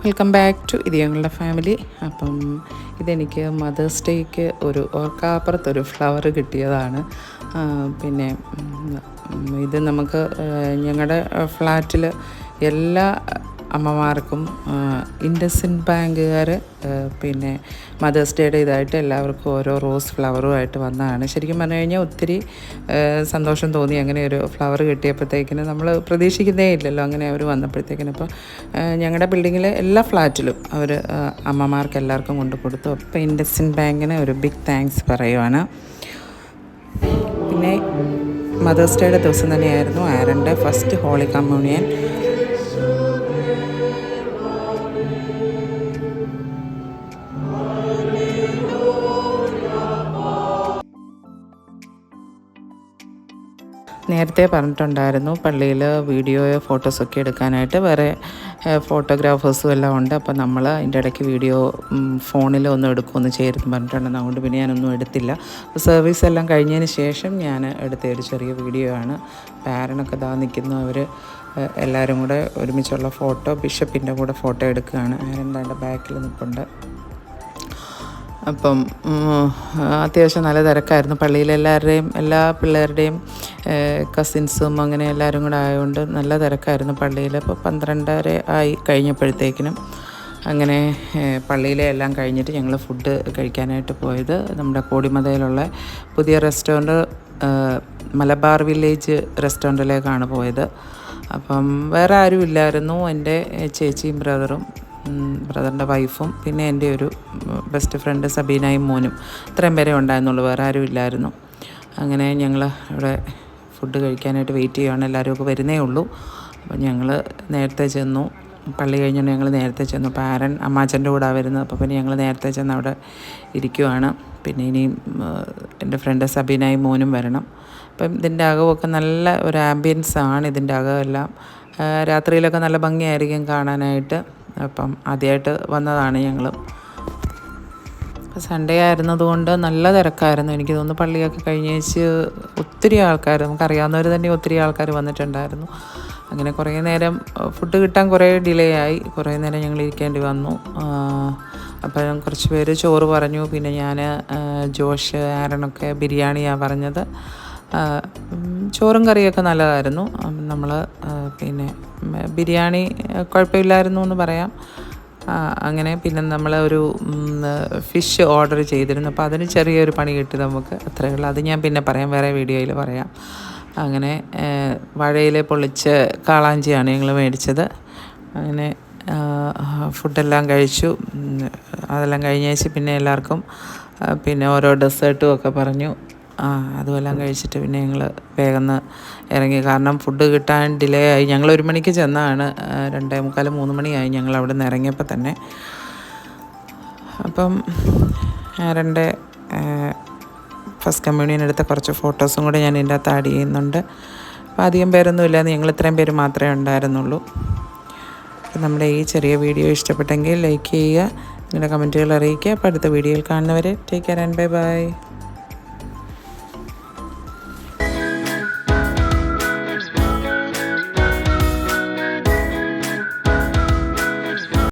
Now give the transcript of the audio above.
Welcome back to ഇത് ഞങ്ങളുടെ family. അപ്പം ഇതെനിക്ക് മദേഴ്സ് ഡേക്ക് ഒരു ഓർക്കാപ്പുറത്തൊരു ഫ്ലവർ കിട്ടിയതാണ്. പിന്നെ ഇത് നമുക്ക് ഞങ്ങളുടെ ഫ്ലാറ്റിൽ എല്ലാ അമ്മമാർക്കും ഇൻഡസിൻഡ് ബാങ്കുകാർ പിന്നെ മദേഴ്സ് ഡേയുടെ ഇതായിട്ട് എല്ലാവർക്കും ഓരോ റോസ് ഫ്ലവറുമായിട്ട് വന്നതാണ്. ശരിക്കും പറഞ്ഞു കഴിഞ്ഞാൽ ഒത്തിരി സന്തോഷം തോന്നി അങ്ങനെ ഒരു ഫ്ലവർ കിട്ടിയപ്പോഴത്തേക്കിന്. നമ്മൾ പ്രതീക്ഷിക്കുന്നേ ഇല്ലല്ലോ അങ്ങനെ അവർ വന്നപ്പോഴത്തേക്കിന്. അപ്പോൾ ഞങ്ങളുടെ ബിൽഡിങ്ങിലെ എല്ലാ ഫ്ലാറ്റിലും അവർ അമ്മമാർക്ക് എല്ലാവർക്കും കൊണ്ട് കൊടുത്തു. അപ്പോൾ ഇൻഡസിൻഡ് ബാങ്കിന് ഒരു ബിഗ് താങ്ക്സ് പറയുവാണ്. പിന്നെ മദേഴ്സ് ഡേയുടെ ദിവസം തന്നെയായിരുന്നു ആരൻ്റെ ഫസ്റ്റ് ഹോളി കമ്മ്യൂണിയൻ. നേരത്തെ പറഞ്ഞിട്ടുണ്ടായിരുന്നു പള്ളിയിൽ വീഡിയോയോ ഫോട്ടോസൊക്കെ എടുക്കാനായിട്ട് വേറെ ഫോട്ടോഗ്രാഫേഴ്സും എല്ലാം ഉണ്ട്. അപ്പോൾ നമ്മൾ അതിൻ്റെ ഇടയ്ക്ക് വീഡിയോ ഫോണിൽ ഒന്നും എടുക്കുമെന്ന് ചേർന്ന് പറഞ്ഞിട്ടുണ്ടെന്ന്. അതുകൊണ്ട് പിന്നെ ഞാനൊന്നും എടുത്തില്ല. സർവീസ് എല്ലാം കഴിഞ്ഞതിന് ശേഷം ഞാൻ എടുത്ത ഒരു ചെറിയ വീഡിയോ ആണ്. പാരനൊക്കെ ദാ നിൽക്കുന്നു. അവർ എല്ലാവരും കൂടെ ഒരുമിച്ചുള്ള ഫോട്ടോ, ബിഷപ്പിൻ്റെ കൂടെ ഫോട്ടോ എടുക്കുകയാണ്. ആരെന്താണ്ട് ബാക്കിൽ നിൽപ്പുണ്ട്. അപ്പം അത്യാവശ്യം നല്ല തിരക്കായിരുന്നു പള്ളിയിലെല്ലാവരുടെയും, എല്ലാ പിള്ളേരുടെയും കസിൻസും അങ്ങനെ എല്ലാവരും കൂടെ ആയതുകൊണ്ട് നല്ല തിരക്കായിരുന്നു പള്ളിയിൽ. അപ്പോൾ 12:30 ആയി കഴിഞ്ഞപ്പോഴത്തേക്കിനും അങ്ങനെ പള്ളിയിലെ എല്ലാം കഴിഞ്ഞിട്ട് ഞങ്ങൾ ഫുഡ് കഴിക്കാനായിട്ട് പോയത് നമ്മുടെ കോടിമതയിലുള്ള പുതിയ റെസ്റ്റോറൻറ്റ് മലബാർ വില്ലേജ് റെസ്റ്റോറൻറ്റിലേക്കാണ് പോയത്. അപ്പം വേറെ ആരും ഇല്ലായിരുന്നു. എൻ്റെ ചേച്ചിയും ബ്രദറിൻ്റെ വൈഫും പിന്നെ എൻ്റെ ഒരു ബെസ്റ്റ് ഫ്രണ്ട് സബീനയും മോനും, ഇത്രയും പേരെ ഉണ്ടായിരുന്നുള്ളൂ, വേറെ ആരും ഇല്ലായിരുന്നു. അങ്ങനെ ഞങ്ങൾ ഇവിടെ ഫുഡ് കഴിക്കാനായിട്ട് വെയിറ്റ് ചെയ്യുകയാണ്. എല്ലാവരും ഒക്കെ വരുന്നേ ഉള്ളൂ. അപ്പോൾ ഞങ്ങൾ നേരത്തെ ചെന്നു. പള്ളി കഴിഞ്ഞുകൊണ്ട് ഞങ്ങൾ നേരത്തെ ചെന്നു. അപ്പോൾ ആരൻ അമ്മാച്ചൻ്റെ കൂടെ വരുന്നത്. അപ്പോൾ പിന്നെ ഞങ്ങൾ നേരത്തെ ചെന്ന് അവിടെ ഇരിക്കുവാണ്. പിന്നെ ഇനിയും എൻ്റെ ഫ്രണ്ട് സബീനയും മോനും വരണം. അപ്പം ഇതിൻ്റെ അകമൊക്കെ നല്ല ഒരു ആംബിയൻസ് ആണ്. ഇതിൻ്റെ അകമെല്ലാം രാത്രിയിലൊക്കെ നല്ല ഭംഗിയായിരിക്കും കാണാനായിട്ട്. അപ്പം ആദ്യമായിട്ട് വന്നതാണ് ഞങ്ങൾ. അപ്പോൾ സൺഡേ ആയിരുന്നതുകൊണ്ട് നല്ല തിരക്കായിരുന്നു. എനിക്ക് തോന്നുന്നു പള്ളിയൊക്കെ കഴിഞ്ഞേച്ച് ഒത്തിരി ആൾക്കാർ, നമുക്കറിയാവുന്നവർ തന്നെ ഒത്തിരി ആൾക്കാർ വന്നിട്ടുണ്ടായിരുന്നു. അങ്ങനെ കുറേ നേരം ഫുഡ് കിട്ടാൻ കുറേ ഡിലേ ആയി. കുറേ നേരം ഞങ്ങൾ ഇരിക്കേണ്ടി വന്നു. അപ്പം കുറച്ച് പേര് ചോറ് പറഞ്ഞു. പിന്നെ ഞാൻ, ജോഷ്, ആരനൊക്കെ ബിരിയാണിയാണ് പറഞ്ഞത്. ചോറും കറിയൊക്കെ നല്ലതായിരുന്നു. നമ്മൾ പിന്നെ ബിരിയാണി കുഴപ്പമില്ലായിരുന്നു എന്ന് പറയാം. അങ്ങനെ പിന്നെ നമ്മൾ ഒരു ഫിഷ് ഓർഡർ ചെയ്തിരുന്നു. അപ്പോൾ അതിന് ചെറിയൊരു പണി കിട്ടി നമുക്ക്, അത്രയേ ഉള്ളൂ. അത് ഞാൻ പിന്നെ പറയാം, വേറെ വീഡിയോയിൽ പറയാം. അങ്ങനെ വാഴയിൽ പൊള്ളിച്ച് കാളാഞ്ചിയാണ് ഞങ്ങൾ മേടിച്ചത്. അങ്ങനെ ഫുഡെല്ലാം കഴിച്ചു. അതെല്ലാം കഴിഞ്ഞേച്ച് പിന്നെ എല്ലാവർക്കും പിന്നെ ഓരോ ഡെസേർട്ടും ഒക്കെ പറഞ്ഞു. അതുമെല്ലാം കഴിച്ചിട്ട് പിന്നെ ഞങ്ങൾ വേഗം ഇറങ്ങി. കാരണം ഫുഡ് കിട്ടാൻ ഡിലേ ആയി. ഞങ്ങൾ 1 മണിക്ക് ചെന്നാണ്. 2:45, 3 മണിയായി ഞങ്ങൾ അവിടെ നിന്ന് ഇറങ്ങിയപ്പോൾ തന്നെ. അപ്പം ആരൻ്റെ ഫസ്റ്റ് കമ്മ്യൂണിയൻ എടുത്ത കുറച്ച് ഫോട്ടോസും കൂടെ ഞാൻ ഇതിൻ്റെ അകത്ത് ആഡ് ചെയ്യുന്നുണ്ട്. അപ്പോൾ അധികം പേരൊന്നും ഇല്ലാതെ ഞങ്ങൾ ഇത്രയും പേര് മാത്രമേ ഉണ്ടായിരുന്നുള്ളൂ. അപ്പം നമ്മുടെ ഈ ചെറിയ വീഡിയോ ഇഷ്ടപ്പെട്ടെങ്കിൽ ലൈക്ക് ചെയ്യുക, നിങ്ങളുടെ കമൻറ്റുകൾ അറിയിക്കുക. അപ്പോൾ അടുത്ത വീഡിയോയിൽ കാണുന്നവരെ take care and bye bye.